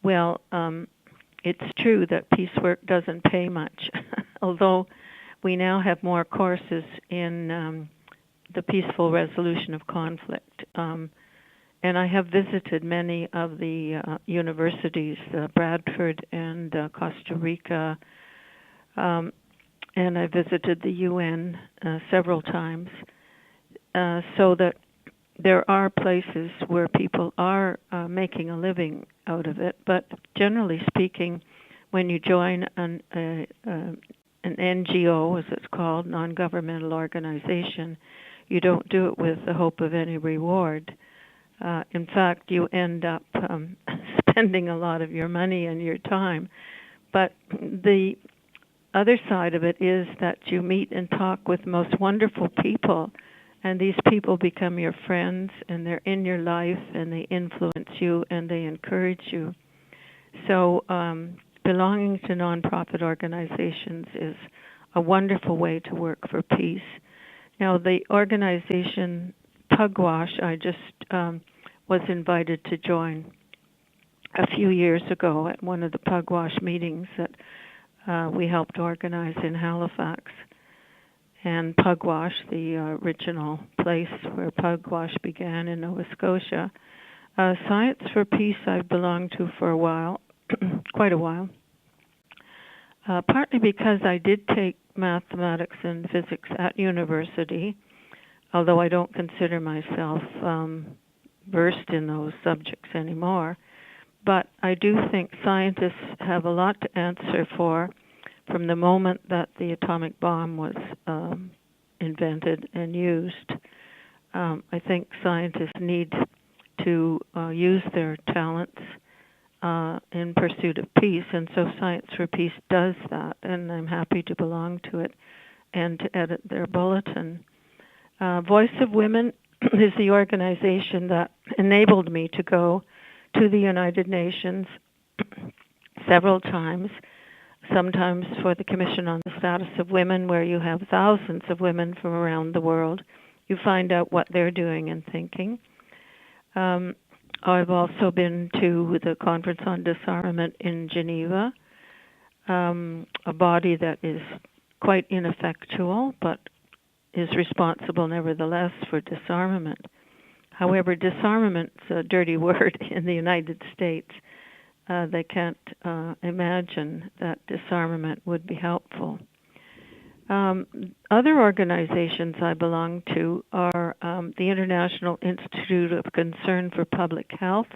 Well, it's true that peace work doesn't pay much, although we now have more courses in the peaceful resolution of conflict. And I have visited many of the universities, Bradford and Costa Rica, and I visited the UN several times, so that there are places where people are making a living out of it. But generally speaking, when you join an NGO, as it's called, non-governmental organization, you don't do it with the hope of any reward. In fact, you end up spending a lot of your money and your time. But the other side of it is that you meet and talk with most wonderful people, and these people become your friends, and they're in your life, and they influence you, and they encourage you. So belonging to nonprofit organizations is a wonderful way to work for peace. Now, the organization Pugwash, I just was invited to join a few years ago at one of the Pugwash meetings that we helped organize in Halifax. And Pugwash, the original place where Pugwash began in Nova Scotia. Science for Peace I've belonged to for a while, quite a while, partly because I did take mathematics and physics at university, although I don't consider myself versed in those subjects anymore. But I do think scientists have a lot to answer for from the moment that the atomic bomb was invented and used. I think scientists need to use their talents in pursuit of peace, and so Science for Peace does that, and I'm happy to belong to it and to edit their bulletin. Voice of Women is the organization that enabled me to go to the United Nations several times, sometimes for the Commission on the Status of Women, where you have thousands of women from around the world. You find out what they're doing and thinking. I've also been to the Conference on Disarmament in Geneva, a body that is quite ineffectual, but is responsible nevertheless for disarmament. However, disarmament's a dirty word in the United States. They can't imagine that disarmament would be helpful. Other organizations I belong to are the International Institute of Concern for Public Health,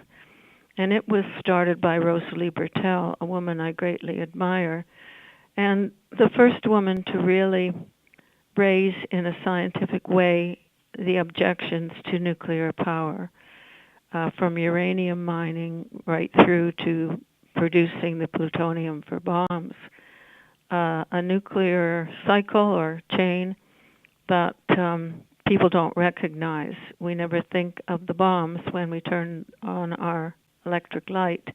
and it was started by Rosalie Bertell, a woman I greatly admire, and the first woman to really raise in a scientific way the objections to nuclear power, from uranium mining right through to producing the plutonium for bombs. A nuclear cycle or chain that people don't recognize. We never think of the bombs when we turn on our electric light,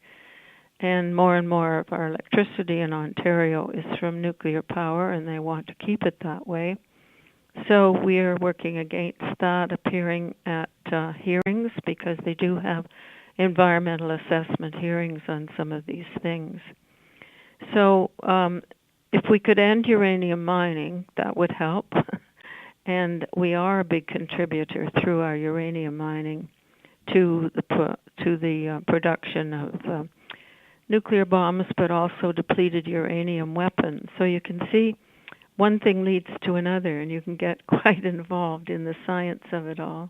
and more of our electricity in Ontario is from nuclear power, and they want to keep it that way. So we are working against that, appearing at hearings, because they do have environmental assessment hearings on some of these things. So if we could end uranium mining, that would help. And we are a big contributor through our uranium mining to the production of nuclear bombs, but also depleted uranium weapons. So you can see one thing leads to another, and you can get quite involved in the science of it all.